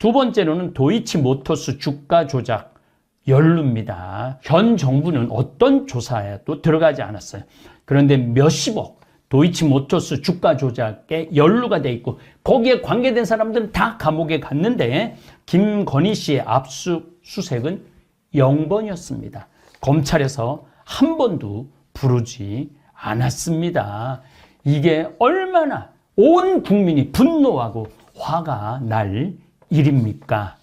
두 번째로는 도이치모터스 주가 조작 연루입니다. 현 정부는 어떤 조사에도 들어가지 않았어요. 그런데 몇십억 도이치모터스 주가 조작에 연루가 돼 있고 거기에 관계된 사람들은 다 감옥에 갔는데 김건희 씨의 압수수색은 0번이었습니다. 검찰에서 한 번도 부르지 않았습니다. 이게 얼마나 온 국민이 분노하고 화가 날 일입니까?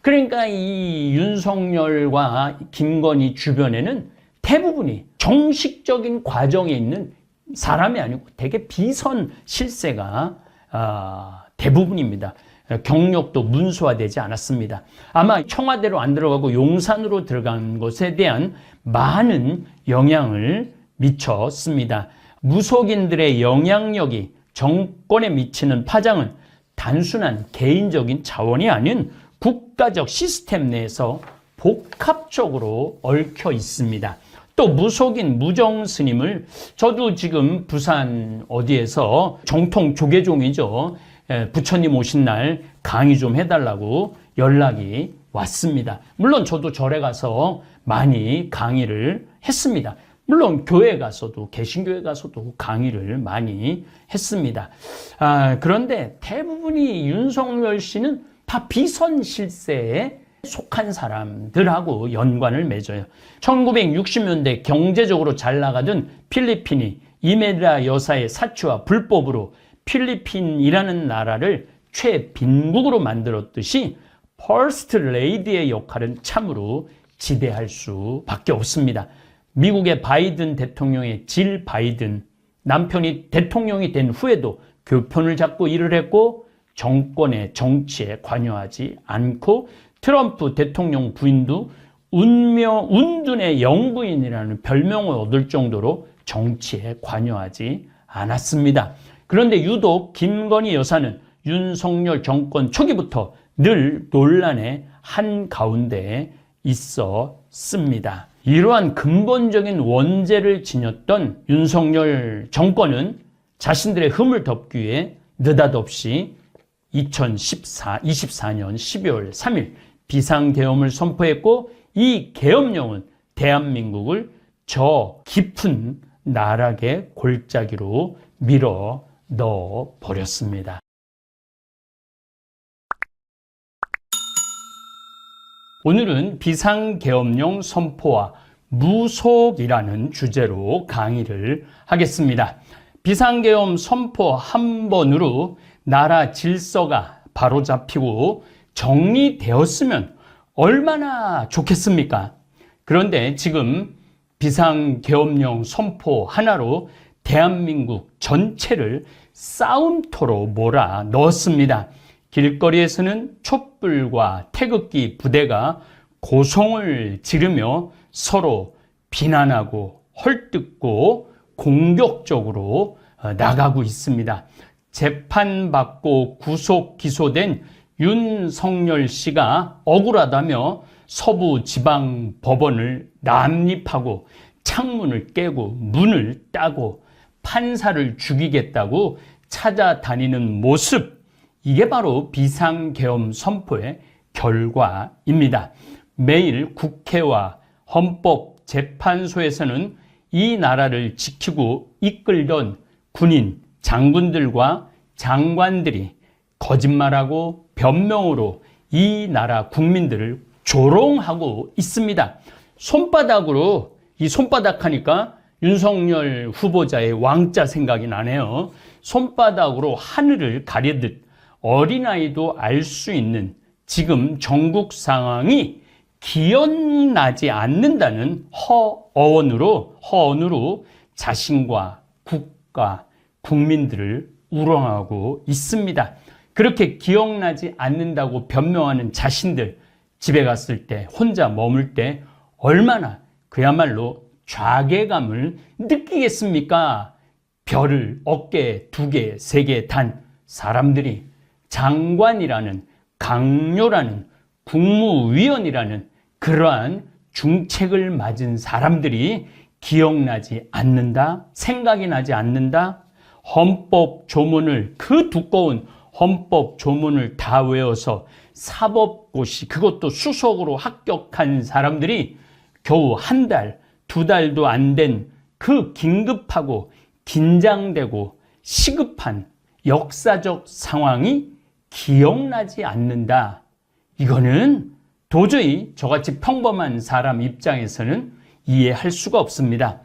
그러니까 이 윤석열과 김건희 주변에는 대부분이 정식적인 과정에 있는 사람이 아니고 되게 비선 실세가 대부분입니다. 경력도 문서화되지 않았습니다. 아마 청와대로 안 들어가고 용산으로 들어간 것에 대한 많은 영향을 미쳤습니다. 무속인들의 영향력이 정권에 미치는 파장은 단순한 개인적인 자원이 아닌 국가적 시스템 내에서 복합적으로 얽혀 있습니다. 또 무속인 무정스님을 저도 지금 부산 어디에서 정통 조계종이죠. 부처님 오신 날 강의 좀 해달라고 연락이 왔습니다. 물론 저도 절에 가서 많이 강의를 했습니다. 물론 교회 가서도 개신교회 가서도 강의를 많이 했습니다. 그런데 대부분이 윤석열 씨는 다 비선 실세에 속한 사람들하고 연관을 맺어요. 1960년대 경제적으로 잘 나가던 필리핀이 이메라 여사의 사치와 불법으로 필리핀이라는 나라를 최빈국으로 만들었듯이 퍼스트 레이디의 역할은 참으로 지대할 수밖에 없습니다. 미국의 바이든 대통령의 질 바이든, 남편이 대통령이 된 후에도 교편을 잡고 일을 했고 정권의 정치에 관여하지 않고 트럼프 대통령 부인도 운둔의 영부인이라는 별명을 얻을 정도로 정치에 관여하지 않았습니다. 그런데 유독 김건희 여사는 윤석열 정권 초기부터 늘 논란의 한가운데에 있었습니다. 이러한 근본적인 원죄를 지녔던 윤석열 정권은 자신들의 흠을 덮기 위해 느닷없이 2024년 12월 3일 비상계엄을 선포했고 이 계엄령은 대한민국을 저 깊은 나락의 골짜기로 밀어 넣어 버렸습니다. 오늘은 비상계엄령 선포와 무속이라는 주제로 강의를 하겠습니다. 비상계엄 선포 한 번으로 나라 질서가 바로잡히고 정리되었으면 얼마나 좋겠습니까? 그런데 지금 비상계엄령 선포 하나로 대한민국 전체를 싸움터로 몰아 넣었습니다. 길거리에서는 촛불과 태극기 부대가 고성을 지르며 서로 비난하고 헐뜯고 공격적으로 나가고 있습니다. 재판받고 구속 기소된 윤석열 씨가 억울하다며 서부지방법원을 난입하고 창문을 깨고 문을 따고 판사를 죽이겠다고 찾아다니는 모습, 이게 바로 비상계엄 선포의 결과입니다. 매일 국회와 헌법재판소에서는 이 나라를 지키고 이끌던 군인, 장군들과 장관들이 거짓말하고 변명으로 이 나라 국민들을 조롱하고 있습니다. 손바닥으로, 이 손바닥 하니까 윤석열 후보자의 왕자 생각이 나네요. 손바닥으로 하늘을 가리듯 어린아이도 알 수 있는 지금 전국 상황이 기억나지 않는다는 허언으로 자신과 국가, 국민들을 우롱하고 있습니다. 그렇게 기억나지 않는다고 변명하는 자신들, 집에 갔을 때, 혼자 머물 때 얼마나 그야말로 좌괴감을 느끼겠습니까? 별을 어깨에 2개, 3개 단 사람들이 장관이라는, 강요라는, 국무위원이라는 그러한 중책을 맞은 사람들이 기억나지 않는다, 생각이 나지 않는다, 헌법 조문을, 그 두꺼운 헌법 조문을 다 외워서 사법고시, 그것도 수석으로 합격한 사람들이 겨우 한 달, 두 달도 안 된 그 긴급하고 긴장되고 시급한 역사적 상황이 기억나지 않는다. 이거는 도저히 저같이 평범한 사람 입장에서는 이해할 수가 없습니다.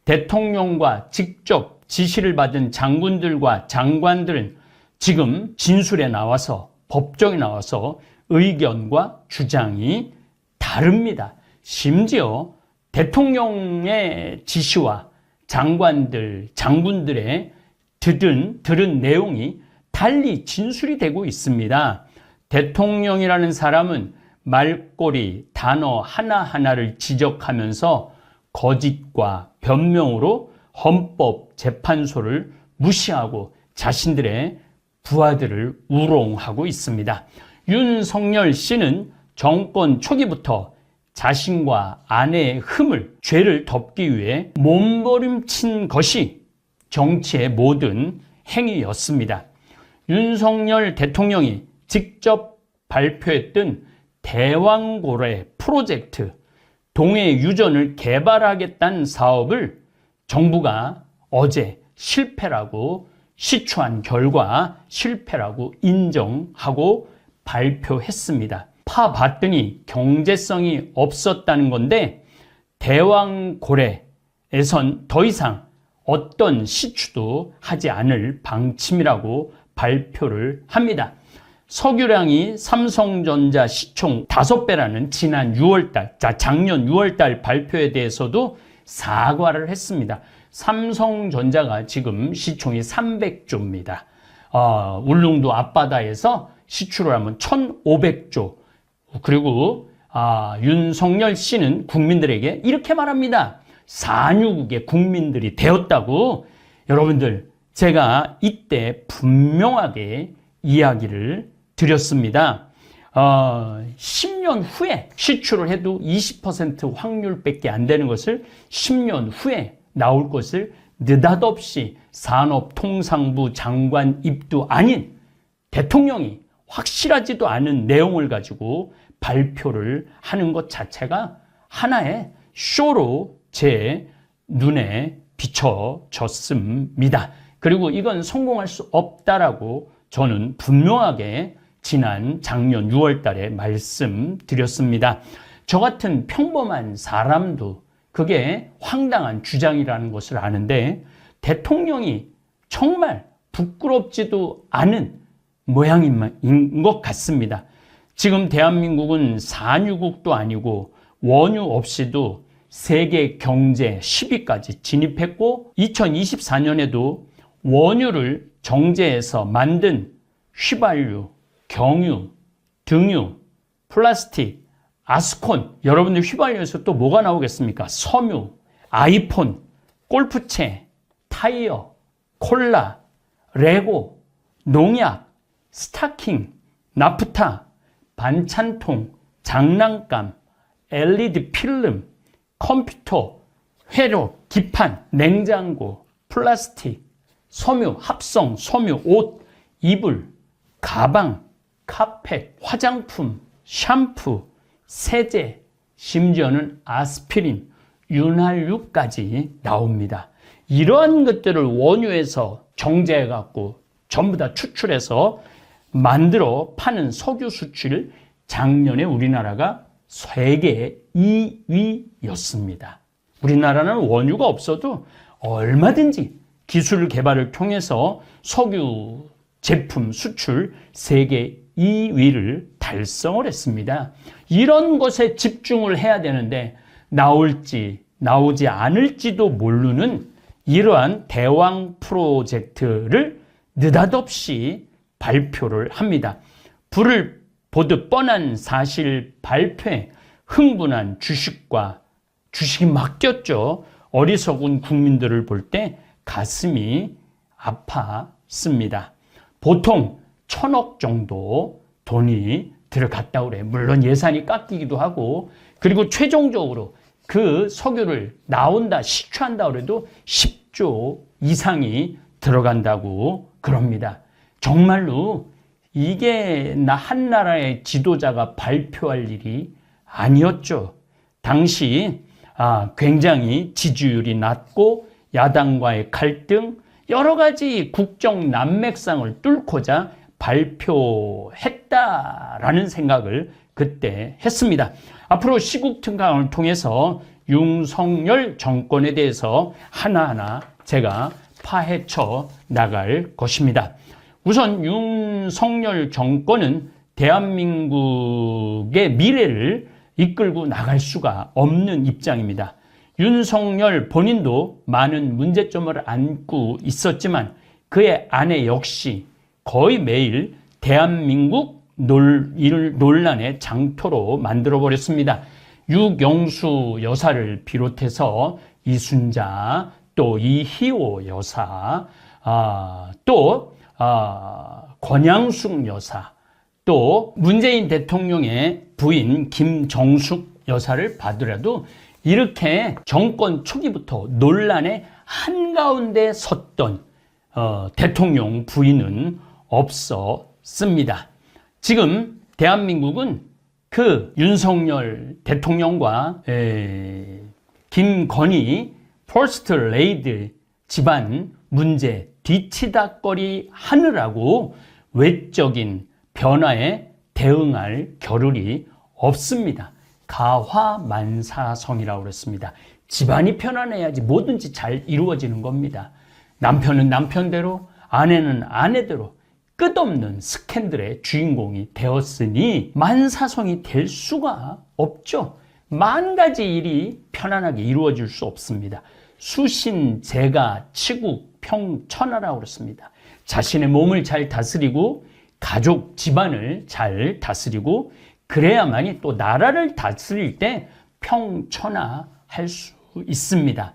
대통령과 직접 지시를 받은 장군들과 장관들은 지금 진술에 나와서, 법정에 나와서 의견과 주장이 다릅니다. 심지어 대통령의 지시와 장관들, 장군들의 들은 내용이 달리 진술이 되고 있습니다. 대통령이라는 사람은 말꼬리, 단어 하나하나를 지적하면서 거짓과 변명으로 헌법재판소를 무시하고 자신들의 부하들을 우롱하고 있습니다. 윤석열 씨는 정권 초기부터 자신과 아내의 죄를 덮기 위해 몸부림친 것이 정치의 모든 행위였습니다. 윤석열 대통령이 직접 발표했던 대왕고래 프로젝트, 동해 유전을 개발하겠다는 사업을 정부가 어제 실패라고 시추한 결과 실패라고 인정하고 발표했습니다. 파봤더니 경제성이 없었다는 건데 대왕고래에선 더 이상 어떤 시추도 하지 않을 방침이라고 발표를 합니다. 석유량이 삼성전자 시총 5배라는 작년 6월달 발표에 대해서도 사과를 했습니다. 삼성전자가 지금 시총이 300조입니다. 울릉도 앞바다에서 시추를 하면 1,500조. 그리고 윤석열 씨는 국민들에게 이렇게 말합니다. 산유국의 국민들이 되었다고. 여러분들, 제가 이때 분명하게 이야기를 드렸습니다. 10년 후에 시추를 해도 20% 확률밖에 안 되는 것을 10년 후에 나올 것을 느닷없이 산업통상부 장관 입도 아닌 대통령이 확실하지도 않은 내용을 가지고 발표를 하는 것 자체가 하나의 쇼로 제 눈에 비춰졌습니다. 그리고 이건 성공할 수 없다라고 저는 분명하게 지난 작년 6월 달에 말씀드렸습니다. 저 같은 평범한 사람도 그게 황당한 주장이라는 것을 아는데 대통령이 정말 부끄럽지도 않은 모양인 것 같습니다. 지금 대한민국은 산유국도 아니고 원유 없이도 세계 경제 10위까지 진입했고 2024년에도 원유를 정제해서 만든 휘발유, 경유, 등유, 플라스틱, 아스콘, 여러분들 휘발유에서 또 뭐가 나오겠습니까? 섬유, 아이폰, 골프채, 타이어, 콜라, 레고, 농약, 스타킹, 나프타, 반찬통, 장난감, LED 필름, 컴퓨터, 회로, 기판, 냉장고, 플라스틱, 섬유, 합성, 섬유, 옷, 이불, 가방, 카펫, 화장품, 샴푸, 세제, 심지어는 아스피린, 윤활유까지 나옵니다. 이러한 것들을 원유에서 정제해갖고 전부 다 추출해서 만들어 파는 석유 수출 작년에 우리나라가 세계 2위였습니다. 우리나라는 원유가 없어도 얼마든지 기술 개발을 통해서 석유 제품 수출 세계 2위를 달성을 했습니다. 이런 것에 집중을 해야 되는데 나올지 나오지 않을지도 모르는 이러한 대왕 프로젝트를 느닷없이 발표를 합니다. 불을 보듯 뻔한 사실 발표에 흥분한 주식이 막 뛰었죠. 어리석은 국민들을 볼 때 가슴이 아팠습니다. 보통 1,000억 정도 돈이 들어갔다고 그래요. 물론 예산이 깎이기도 하고, 그리고 최종적으로 그 석유를 시추한다 그래도 10조 이상이 들어간다고 그럽니다. 정말로 이게 한 나라의 지도자가 발표할 일이 아니었죠. 당시 굉장히 지지율이 낮고 야당과의 갈등, 여러 가지 국정 난맥상을 뚫고자 발표했다라는 생각을 그때 했습니다. 앞으로 시국 특강을 통해서 윤석열 정권에 대해서 하나하나 제가 파헤쳐 나갈 것입니다. 우선 윤석열 정권은 대한민국의 미래를 이끌고 나갈 수가 없는 입장입니다. 윤석열 본인도 많은 문제점을 안고 있었지만 그의 아내 역시 거의 매일 대한민국 논란의 장터로 만들어버렸습니다. 유경수 여사를 비롯해서 이순자, 또 이희호 여사, 또 권양숙 여사, 또 문재인 대통령의 부인 김정숙 여사를 봐더라도 이렇게 정권 초기부터 논란의 한가운데 섰던 대통령 부인은 없었습니다. 지금 대한민국은 그 윤석열 대통령과 김건희 퍼스트 레이디 집안 문제 뒤치다거리 하느라고 외적인 변화에 대응할 겨를이 없습니다. 가화만사성이라고 그랬습니다. 집안이 편안해야지 뭐든지 잘 이루어지는 겁니다. 남편은 남편대로, 아내는 아내대로 끝없는 스캔들의 주인공이 되었으니 만사성이 될 수가 없죠. 만 가지 일이 편안하게 이루어질 수 없습니다. 수신제가 치국평천하라고 그랬습니다. 자신의 몸을 잘 다스리고 가족 집안을 잘 다스리고 그래야만이 또 나라를 다스릴 때 평천하할 수 있습니다.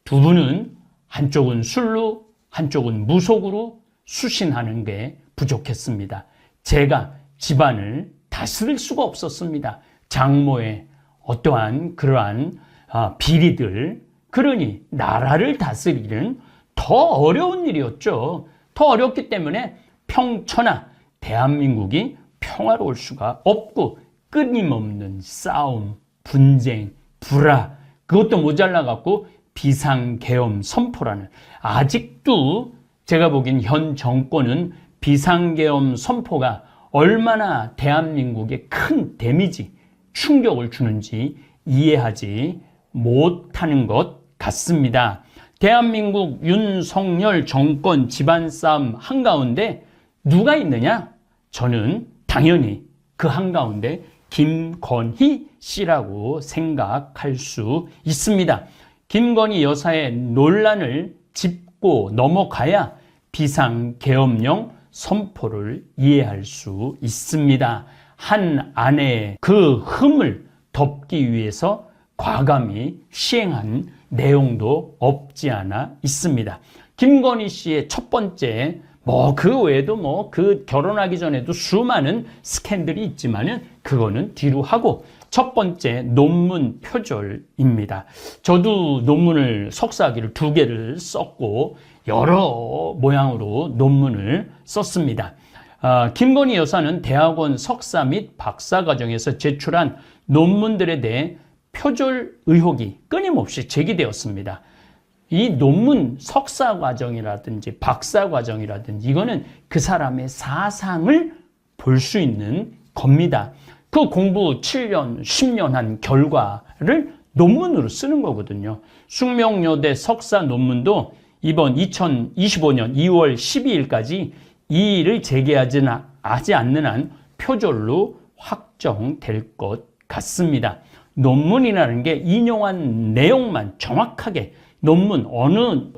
두 분은 한쪽은 술로 한쪽은 무속으로 수신하는 게 부족했습니다. 제가 집안을 다스릴 수가 없었습니다. 장모의 어떠한 그러한 비리들, 그러니 나라를 다스리는 더 어려운 일이었죠. 더 어렵기 때문에 평천하 대한민국이 평화로울 수가 없고 끊임없는 싸움, 분쟁, 불화, 그것도 모자라 갖고 비상계엄 선포라는, 아직도 제가 보기엔 현 정권은 비상계엄 선포가 얼마나 대한민국에 큰 데미지, 충격을 주는지 이해하지 못하는 것 같습니다. 대한민국 윤석열 정권 집안 싸움 한가운데 누가 있느냐? 저는 당연히 그 한가운데 김건희 씨라고 생각할 수 있습니다. 김건희 여사의 논란을 짚고 넘어가야 비상계엄령 선포를 이해할 수 있습니다. 한 아내의 그 흠을 덮기 위해서 과감히 시행한 내용도 없지 않아 있습니다. 김건희 씨의 첫 번째, 그 외에도 그 결혼하기 전에도 수많은 스캔들이 있지만은 그거는 뒤로 하고, 첫 번째 논문 표절입니다. 저도 논문을 석사학위를 2개를 썼고 여러 모양으로 논문을 썼습니다. 김건희 여사는 대학원 석사 및 박사 과정에서 제출한 논문들에 대해 표절 의혹이 끊임없이 제기되었습니다. 이 논문 석사 과정이라든지 박사 과정이라든지 이거는 그 사람의 사상을 볼 수 있는 겁니다. 그 공부 7년, 10년 한 결과를 논문으로 쓰는 거거든요. 숙명여대 석사 논문도 이번 2025년 2월 12일까지 이의를 제기하지 않는 한 표절로 확정될 것 같습니다. 논문이라는 게 인용한 내용만 정확하게, 논문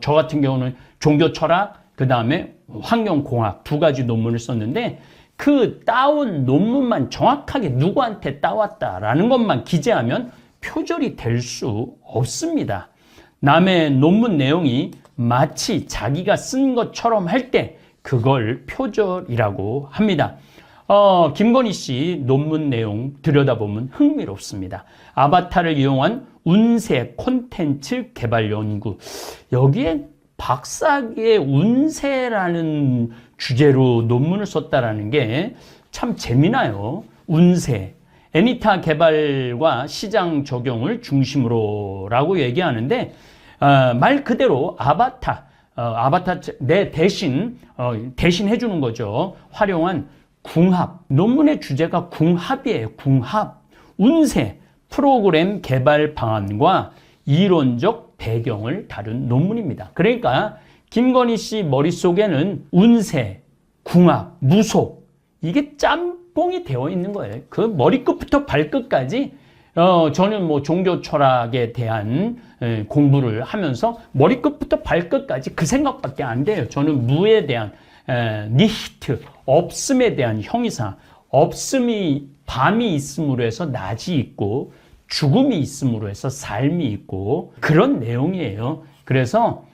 저 같은 경우는 종교철학, 그 다음에 환경공학 2가지 논문을 썼는데 그 따온 논문만 정확하게 누구한테 따왔다라는 것만 기재하면 표절이 될 수 없습니다. 남의 논문 내용이 마치 자기가 쓴 것처럼 할 때 그걸 표절이라고 합니다. 김건희 씨 논문 내용 들여다보면 흥미롭습니다. 아바타를 이용한 운세 콘텐츠 개발 연구. 여기에 박사기의 운세라는 주제로 논문을 썼다라는 게 참 재미나요. 운세. 애니타 개발과 시장 적용을 중심으로라고 얘기하는데 말 그대로 아바타 내 대신 해주는 거죠. 활용한 궁합. 논문의 주제가 궁합이에요. 궁합. 운세. 프로그램 개발 방안과 이론적 배경을 다룬 논문입니다. 그러니까 김건희 씨 머릿속에는 운세, 궁합, 무속 이게 짬뽕이 되어 있는 거예요. 그 머리끝부터 발끝까지 저는 뭐 종교 철학에 대한 공부를 하면서 머리끝부터 발끝까지 그 생각밖에 안 돼요. 저는 무에 대한 니히트, 없음에 대한 형이상, 없음이 밤이 있음으로 해서 낮이 있고 죽음이 있음으로 해서 삶이 있고 그런 내용이에요. 그래서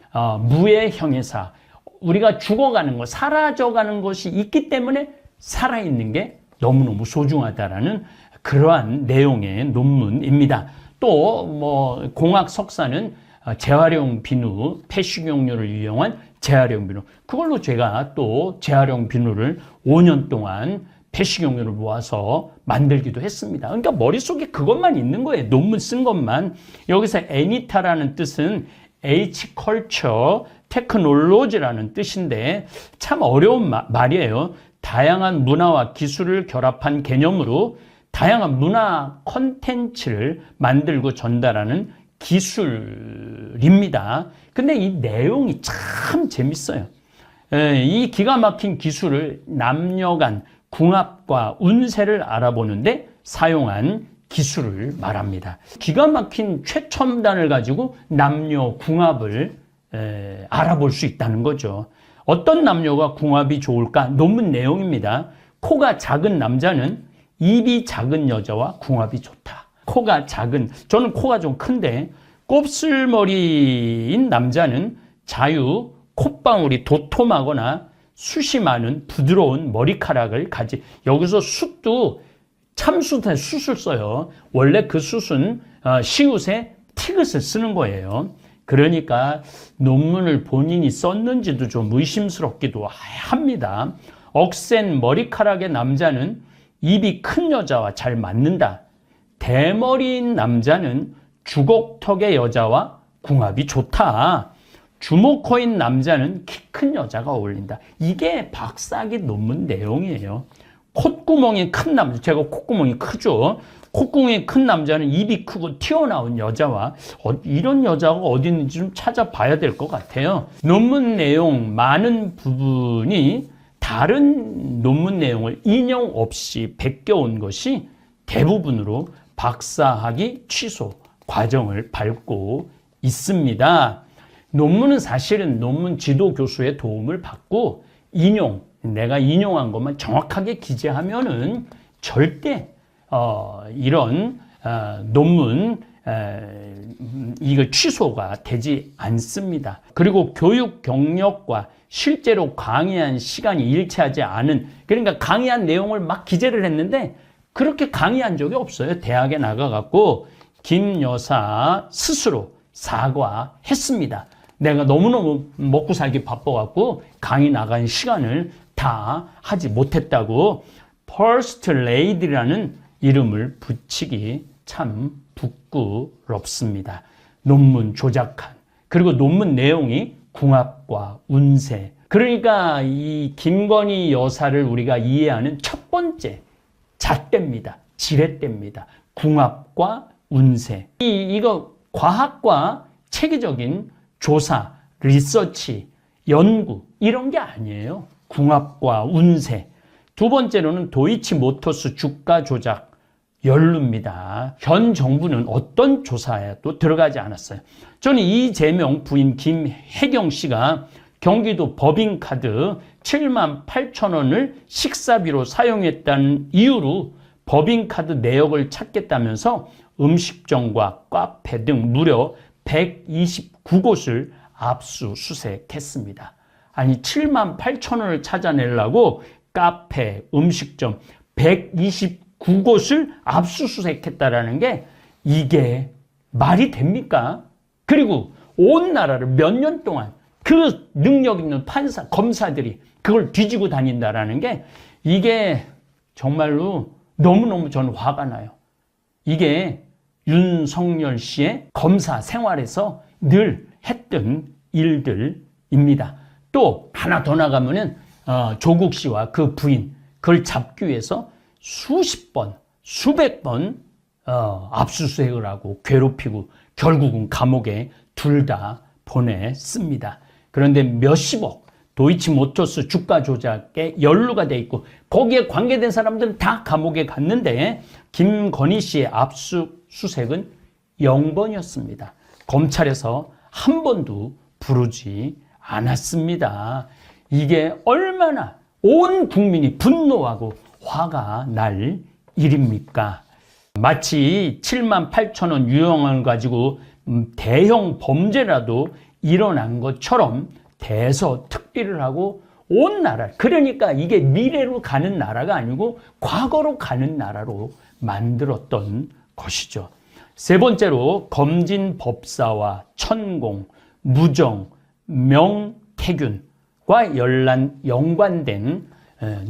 무의 형이사, 우리가 죽어가는 것, 사라져가는 것이 있기 때문에 살아있는 게 너무너무 소중하다라는 그러한 내용의 논문입니다. 또 뭐 공학 석사는 재활용 비누, 폐식용료를 이용한 재활용 비누. 그걸로 제가 또 재활용 비누를 5년 동안 폐식용료를 모아서 만들기도 했습니다. 그러니까 머릿속에 그것만 있는 거예요. 논문 쓴 것만. 여기서 애니타라는 뜻은 H-Culture Technology라는 뜻인데 참 어려운 말이에요. 다양한 문화와 기술을 결합한 개념으로 다양한 문화 콘텐츠를 만들고 전달하는 기술입니다. 근데 이 내용이 참 재밌어요. 이 기가 막힌 기술을 남녀 간 궁합과 운세를 알아보는데 사용한 기술을 말합니다. 기가 막힌 최첨단을 가지고 남녀 궁합을 알아볼 수 있다는 거죠. 어떤 남녀가 궁합이 좋을까? 논문 내용입니다. 코가 작은 남자는 입이 작은 여자와 궁합이 좋다. 코가 작은, 저는 코가 좀 큰데 곱슬머리인 남자는 자유, 콧방울이 도톰하거나 숱이 많은 부드러운 머리카락을 여기서 숱도 참숯에 숯을 써요. 원래 그 숯은 시옷에 티귿을 쓰는 거예요. 그러니까 논문을 본인이 썼는지도 좀 의심스럽기도 합니다. 억센 머리카락의 남자는 입이 큰 여자와 잘 맞는다. 대머리인 남자는 주걱턱의 여자와 궁합이 좋다. 주목코인 남자는 키 큰 여자가 어울린다. 이게 박사학위 논문 내용이에요. 콧구멍이 큰 남자, 제가 콧구멍이 크죠. 콧구멍이 큰 남자는 입이 크고 튀어나온 여자와 이런 여자가 어디 있는지 좀 찾아봐야 될 것 같아요. 논문 내용 많은 부분이 다른 논문 내용을 인용 없이 베껴온 것이 대부분으로 박사학위 취소 과정을 밟고 있습니다. 논문은 사실은 논문 지도 교수의 도움을 받고 내가 인용한 것만 정확하게 기재하면은 절대 이런 논문 이거 취소가 되지 않습니다. 그리고 교육 경력과 실제로 강의한 시간이 일치하지 않은, 그러니까 강의한 내용을 막 기재를 했는데 그렇게 강의한 적이 없어요. 대학에 나가갖고 김 여사 스스로 사과했습니다. 내가 너무너무 먹고 살기 바빠갖고 강의 나간 시간을 다 하지 못했다고 퍼스트 레이디라는 이름을 붙이기 참 부끄럽습니다. 논문 조작한, 그리고 논문 내용이 궁합과 운세. 그러니까 이 김건희 여사를 우리가 이해하는 첫 번째 잣대입니다. 지렛대입니다. 궁합과 운세. 이거 과학과 체계적인 조사, 리서치, 연구 이런 게 아니에요. 궁합과 운세. 두 번째로는 도이치모터스 주가 조작 연루입니다. 현 정부는 어떤 조사에도 들어가지 않았어요. 저는 이재명 부인 김혜경 씨가 경기도 법인카드 78,000원을 식사비로 사용했다는 이유로 법인카드 내역을 찾겠다면서 음식점과 카페 등 무려 129곳을 압수수색했습니다. 아니 78,000원을 찾아내려고 카페, 음식점 129곳을 압수수색했다라는 게 이게 말이 됩니까? 그리고 온 나라를 몇 년 동안 그 능력 있는 판사, 검사들이 그걸 뒤지고 다닌다라는 게 이게 정말로 너무너무 저는 화가 나요. 이게 윤석열 씨의 검사 생활에서 늘 했던 일들입니다. 또 하나 더 나가면은 조국 씨와 그 부인 그걸 잡기 위해서 수십 번, 수백 번 압수수색을 하고 괴롭히고 결국은 감옥에 둘 다 보냈습니다. 그런데 몇십억 도이치모터스 주가 조작에 연루가 돼 있고 거기에 관계된 사람들은 다 감옥에 갔는데 김건희 씨의 압수수색은 0번이었습니다. 검찰에서 한 번도 부르지 않았습니다. 이게 얼마나 온 국민이 분노하고 화가 날 일입니까? 마치 7만 8천 원 유용을 가지고 대형 범죄라도 일어난 것처럼 대서특비를 하고 온 나라, 그러니까 이게 미래로 가는 나라가 아니고 과거로 가는 나라로 만들었던 것이죠. 세 번째로 검진법사와 천공, 무정, 명태균과 연관된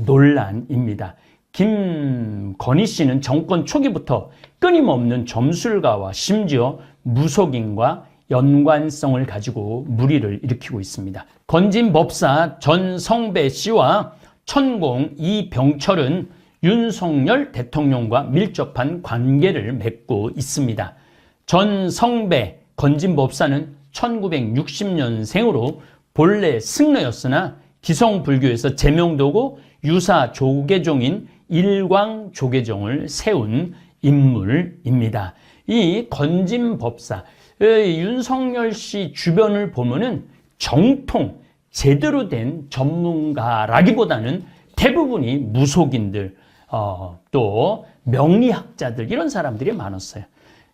논란입니다. 김건희 씨는 정권 초기부터 끊임없는 점술가와 심지어 무속인과 연관성을 가지고 물의를 일으키고 있습니다. 건진법사 전성배 씨와 천공 이병철은 윤석열 대통령과 밀접한 관계를 맺고 있습니다. 전성배 건진법사는 1960년생으로 본래 승려였으나 기성불교에서 제명되고 유사 조계종인 일광조계종을 세운 인물입니다. 이 건진법사, 윤석열 씨 주변을 보면은 정통 제대로 된 전문가라기보다는 대부분이 무속인들, 또 명리학자들 이런 사람들이 많았어요.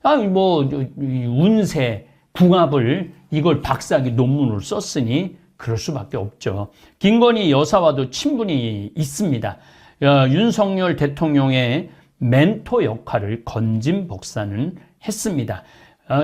운세, 궁합을 이걸 박사학위 논문으로 썼으니 그럴 수밖에 없죠. 김건희 여사와도 친분이 있습니다. 윤석열 대통령의 멘토 역할을 건진법사는 했습니다.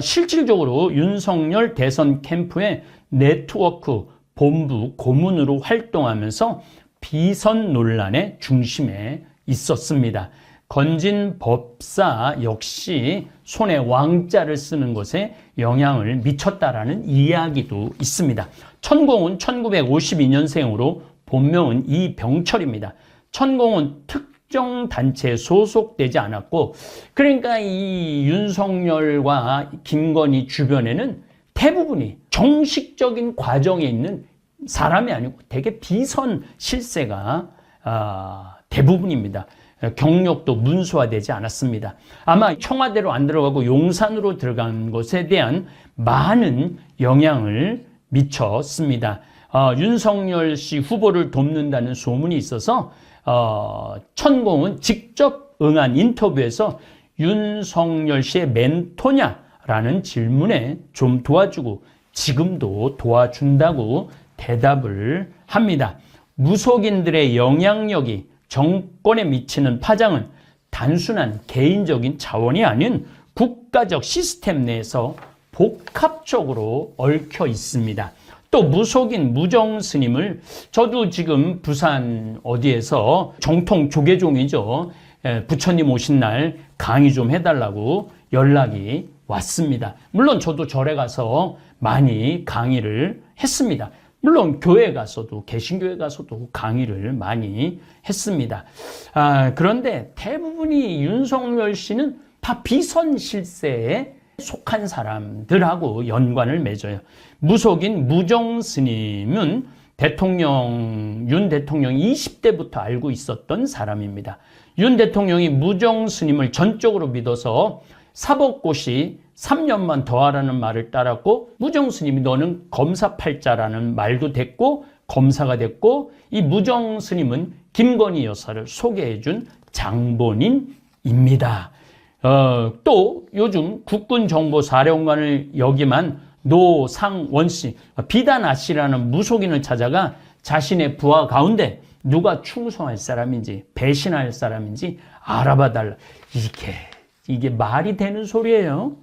실질적으로 윤석열 대선 캠프의 네트워크 본부 고문으로 활동하면서 비선 논란의 중심에 있었습니다. 건진법사 역시 손에 왕자를 쓰는 것에 영향을 미쳤다라는 이야기도 있습니다. 천공은 1952년생으로 본명은 이병철입니다. 천공은 특정 단체에 소속되지 않았고, 그러니까 이 윤석열과 김건희 주변에는 대부분이 정식적인 과정에 있는 사람이 아니고 되게 비선 실세가 대부분입니다. 경력도 문서화되지 않았습니다. 아마 청와대로 안 들어가고 용산으로 들어간 것에 대한 많은 영향을 미쳤습니다. 윤석열 씨 후보를 돕는다는 소문이 있어서 천공은 직접 응한 인터뷰에서 윤석열 씨의 멘토냐라는 질문에 좀 도와주고 지금도 도와준다고 대답을 합니다. 무속인들의 영향력이 정권에 미치는 파장은 단순한 개인적인 자원이 아닌 국가적 시스템 내에서 복합적으로 얽혀 있습니다. 또 무속인 무정 스님을 저도 지금 부산 어디에서 정통 조계종이죠. 부처님 오신 날 강의 좀 해달라고 연락이 왔습니다. 물론 저도 절에 가서 많이 강의를 했습니다. 물론 교회 가서도 개신교회 가서도 강의를 많이 했습니다. 그런데 대부분이 윤석열 씨는 다 비선 실세에 속한 사람들하고 연관을 맺어요. 무속인 무정 스님은 윤 대통령이 20대부터 알고 있었던 사람입니다. 윤 대통령이 무정 스님을 전적으로 믿어서 사법고시 3년만 더 하라는 말을 따랐고, 무정 스님이 너는 검사팔자라는 말도 됐고 검사가 됐고, 이 무정 스님은 김건희 여사를 소개해준 장본인입니다. 또 요즘 국군정보사령관을 역임한 노상원 씨, 비단 아씨라는 무속인을 찾아가 자신의 부하 가운데 누가 충성할 사람인지 배신할 사람인지 알아봐달라. 이게 말이 되는 소리예요.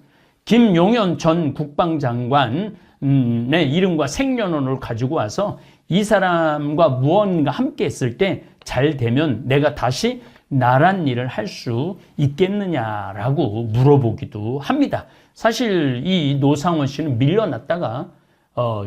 김용현 전 국방장관 이름과 생년월일을 가지고 와서 이 사람과 무언가 함께 했을 때 잘 되면 내가 다시 나란 일을 할 수 있겠느냐라고 물어보기도 합니다. 사실 이 노상원 씨는 밀려났다가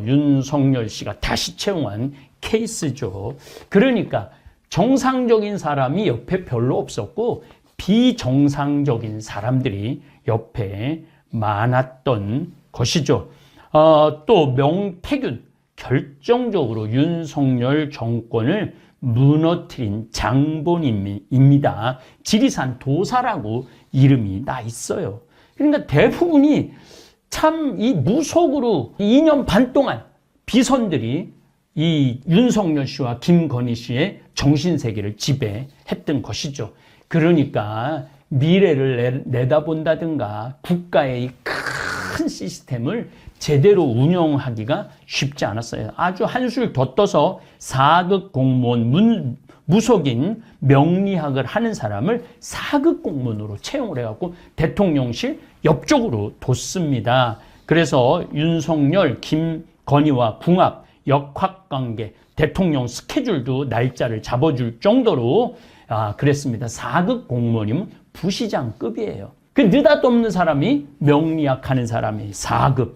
윤석열 씨가 다시 채용한 케이스죠. 그러니까 정상적인 사람이 옆에 별로 없었고 비정상적인 사람들이 옆에 많았던 것이죠. 또 명태균, 결정적으로 윤석열 정권을 무너뜨린 장본인입니다. 지리산 도사라고 이름이 나 있어요. 그러니까 대부분이 참 이 무속으로 2년 반 동안 비선들이 이 윤석열 씨와 김건희 씨의 정신세계를 지배했던 것이죠. 그러니까 미래를 내다본다든가 국가의 이 큰 시스템을 제대로 운영하기가 쉽지 않았어요. 아주 한술 더 떠서 4급 공무원 무속인 명리학을 하는 사람을 4급 공무원으로 채용을 해갖고 대통령실 옆쪽으로 뒀습니다. 그래서 윤석열, 김건희와 궁합, 역학관계, 대통령 스케줄도 날짜를 잡아줄 정도로 그랬습니다. 4급 공무원이면 부시장급이에요. 그 느닷없는 사람이 명리학하는 사람이 4급.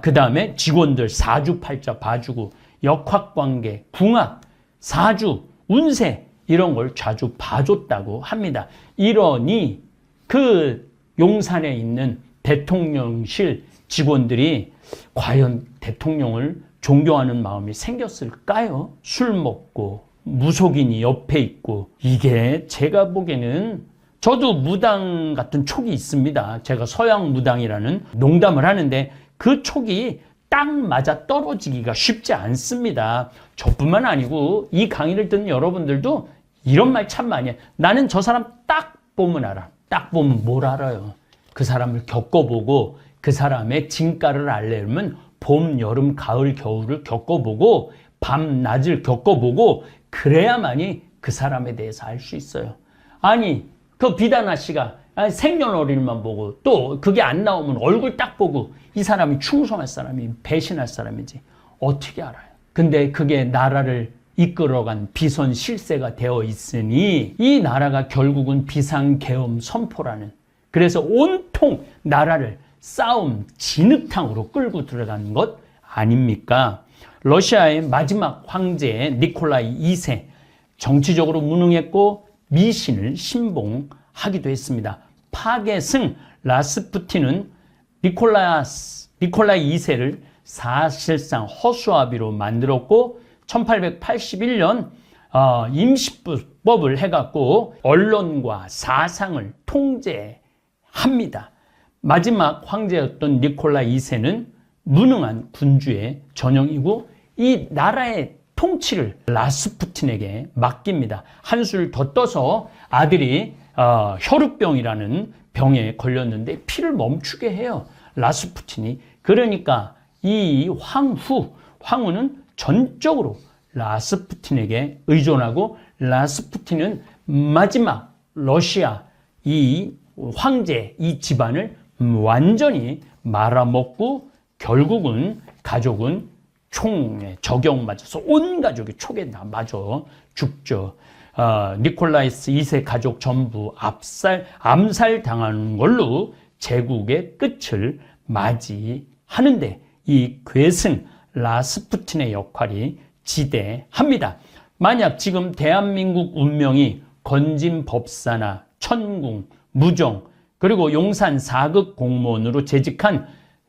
그 다음에 직원들 사주팔자 봐주고 역학관계, 궁합, 사주, 운세 이런 걸 자주 봐줬다고 합니다. 이러니 그 용산에 있는 대통령실 직원들이 과연 대통령을 존경하는 마음이 생겼을까요? 술 먹고 무속인이 옆에 있고 이게 제가 보기에는 저도 무당 같은 촉이 있습니다. 제가 서양 무당이라는 농담을 하는데 그 촉이 딱 맞아 떨어지기가 쉽지 않습니다. 저뿐만 아니고 이 강의를 듣는 여러분들도 이런 말 참 많이 해요. 나는 저 사람 딱 보면 알아. 딱 보면 뭘 알아요. 그 사람을 겪어보고 그 사람의 진가를 알려면 봄, 여름, 가을, 겨울을 겪어보고 밤, 낮을 겪어보고 그래야만이 그 사람에 대해서 알 수 있어요. 아니 그 비단아 씨가 생년월일만 보고 또 그게 안 나오면 얼굴 딱 보고 이 사람이 충성할 사람이 배신할 사람인지 어떻게 알아요? 근데 그게 나라를 이끌어간 비선 실세가 되어 있으니 이 나라가 결국은 비상계엄 선포라는 그래서 온통 나라를 싸움 진흙탕으로 끌고 들어간 것 아닙니까? 러시아의 마지막 황제 니콜라이 2세 정치적으로 무능했고 미신을 신봉하기도 했습니다. 파괴승 라스푸틴은 니콜라이 2세를 사실상 허수아비로 만들었고 1881년 임시법을 해갖고 언론과 사상을 통제합니다. 마지막 황제였던 니콜라이 2세는 무능한 군주의 전형이고 이 나라의 통치를 라스푸틴에게 맡깁니다. 한술 더 떠서 아들이 혈우병이라는 병에 걸렸는데 피를 멈추게 해요. 라스푸틴이. 그러니까 이 황후는 전적으로 라스푸틴에게 의존하고 라스푸틴은 마지막 러시아 이 황제 이 집안을 완전히 말아먹고 결국은 가족은 총에 적용 맞아서 온 가족이 촉에 다 맞아 죽죠. 니콜라이스 2세 가족 전부 암살 당하는 걸로 제국의 끝을 맞이하는데 이 괴승 라스푸틴의 역할이 지대합니다. 만약 지금 대한민국 운명이 건진법사나 천궁, 무정 그리고 용산 4급 공무원으로 재직한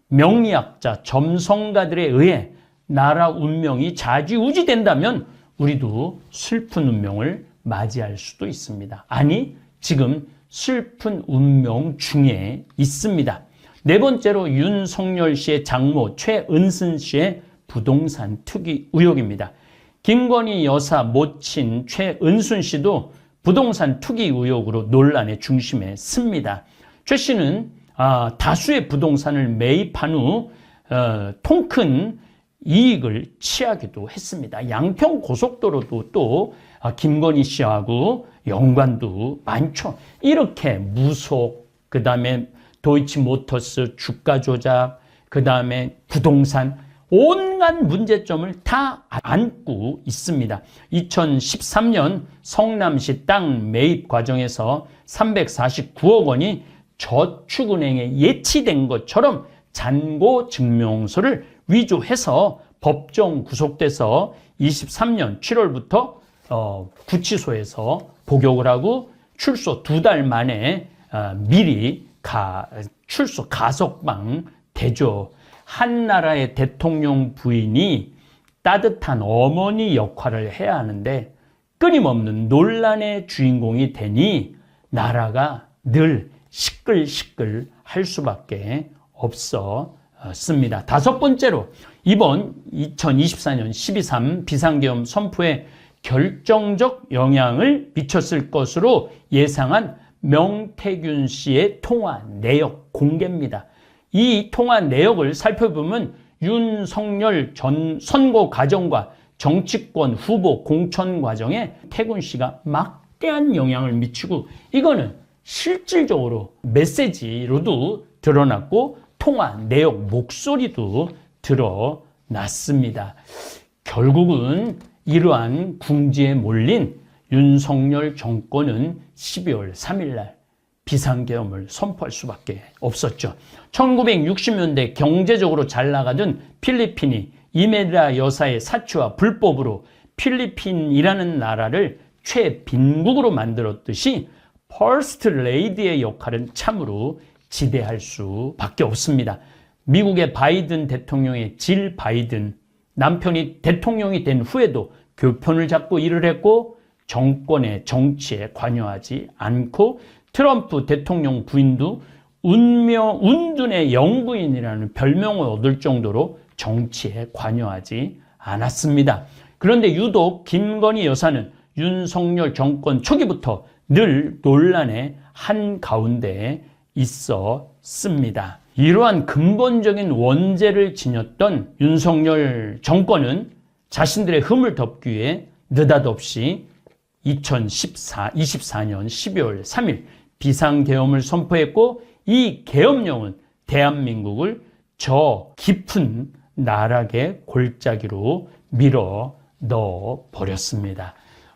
명리학자, 점성가들에 의해 나라 운명이 좌지우지된다면 우리도 슬픈 운명을 맞이할 수도 있습니다. 아니, 지금 슬픈 운명 중에 있습니다. 네 번째로 윤석열 씨의 장모 최은순 씨의 부동산 투기 의혹입니다. 김건희 여사 모친 최은순 씨도 부동산 투기 의혹으로 논란의 중심에 씁니다. 최 씨는 다수의 부동산을 매입한 후 통큰 이익을 취하기도 했습니다. 양평 고속도로도 또 김건희 씨하고 연관도 많죠. 이렇게 무속, 그 다음에 도이치모터스 주가 조작, 그 다음에 부동산, 온갖 문제점을 다 안고 있습니다. 2013년 성남시 땅 매입 과정에서 349억 원이 저축은행에 예치된 것처럼 잔고 증명서를 위조해서 법정 구속돼서 23년 7월부터 구치소에서 복역을 하고 출소 2달 만에 미리 출소 가석방 되죠. 한 나라의 대통령 부인이 따뜻한 어머니 역할을 해야 하는데 끊임없는 논란의 주인공이 되니 나라가 늘 시끌시끌 할 수밖에 없었습니다. 5번째로 이번 2024년 12.3 비상계엄 선포에 결정적 영향을 미쳤을 것으로 예상한 명태균 씨의 통화 내역 공개입니다. 이 통화 내역을 살펴보면 윤석열 전 선거 과정과 정치권 후보 공천 과정에 태균 씨가 막대한 영향을 미치고 이거는 실질적으로 메시지로도 드러났고 통화 내역 목소리도 드러났습니다. 결국은 이러한 궁지에 몰린 윤석열 정권은 12월 3일 날 비상계엄을 선포할 수밖에 없었죠. 1960년대 경제적으로 잘 나가던 필리핀이 이메라 여사의 사치와 불법으로 필리핀이라는 나라를 최빈국으로 만들었듯이 퍼스트 레이디의 역할은 참으로 지대할 수밖에 없습니다. 미국의 바이든 대통령의 질 바이든, 남편이 대통령이 된 후에도 교편을 잡고 일을 했고 정권의 정치에 관여하지 않고 트럼프 대통령 부인도 운둔의 영부인이라는 별명을 얻을 정도로 정치에 관여하지 않았습니다. 그런데 유독 김건희 여사는 윤석열 정권 초기부터 늘 논란의 한가운데에 있었습니다. 이러한 근본적인 원죄를 지녔던 윤석열 정권은 자신들의 흠을 덮기 위해 느닷없이 2024년 12월 3일 비상계엄을 선포했고 이 계엄령은 대한민국을 저 깊은 나락의 골짜기로 밀어 넣어 버렸습니다.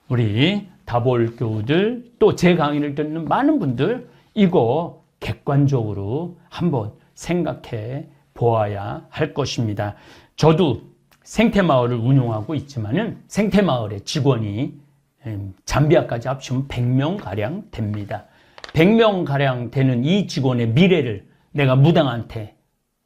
우리 다볼 교우들 또 제 강의를 듣는 많은 분들 이거 객관적으로 한번 생각해 보아야 할 것입니다. 저도 생태마을을 운영하고 있지만은 생태마을의 직원이 잠비아까지 합치면 100명가량 됩니다. 100명가량 되는 이 직원의 미래를 내가 무당한테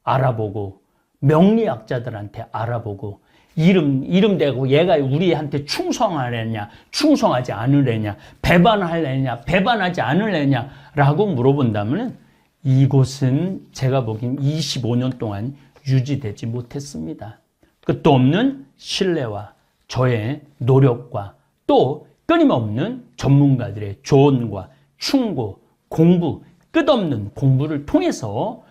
알아보고 명리학자들한테 알아보고 이름 대고 얘가 우리한테 충성하려냐 충성하지 않으려냐 배반하려냐 배반하지 않으려냐 라고 물어본다면 이곳은 제가 보기엔 25년 동안 유지되지 못했습니다. 끝도 없는 신뢰와 저의 노력과 또 끊임없는 전문가들의 조언과 충고, 공부, 끝없는 공부를 통해서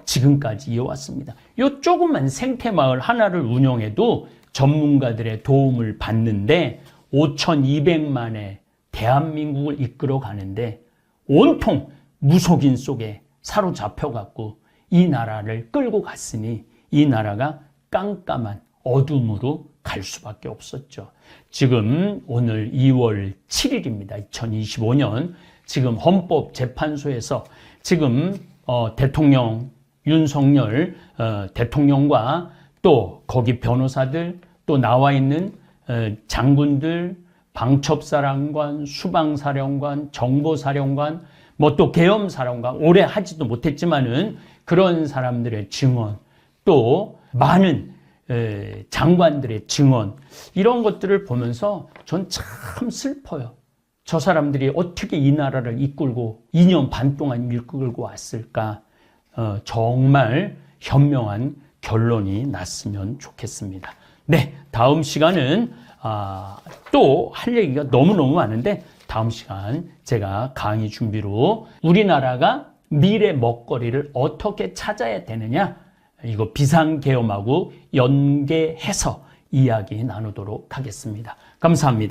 지금까지 이어왔습니다. 이 조그만 생태마을 하나를 운영해도 전문가들의 도움을 받는데 5,200만의 대한민국을 이끌어 가는데 온통 무속인 속에 사로잡혀갖고 이 나라를 끌고 갔으니 이 나라가 깜깜한 어둠으로 갈 수밖에 없었죠. 지금 오늘 2월 7일입니다. 2025년 지금 헌법재판소에서 지금 대통령 윤석열 대통령과 또 거기 변호사들 또 나와 있는 장군들, 방첩사령관, 수방사령관, 정보사령관, 뭐 또 계엄사령관 오래 하지도 못했지만은 그런 사람들의 증언 또 많은 장관들의 증언 이런 것들을 보면서 전 참 슬퍼요. 저 사람들이 어떻게 이 나라를 이끌고 2년 반 동안 이끌고 왔을까? 정말 현명한 결론이 났으면 좋겠습니다. 네, 다음 시간은 또 할 얘기가 너무너무 많은데 다음 시간 제가 강의 준비로 우리나라가 미래 먹거리를 어떻게 찾아야 되느냐 이거 비상계엄하고 연계해서 이야기 나누도록 하겠습니다. 감사합니다.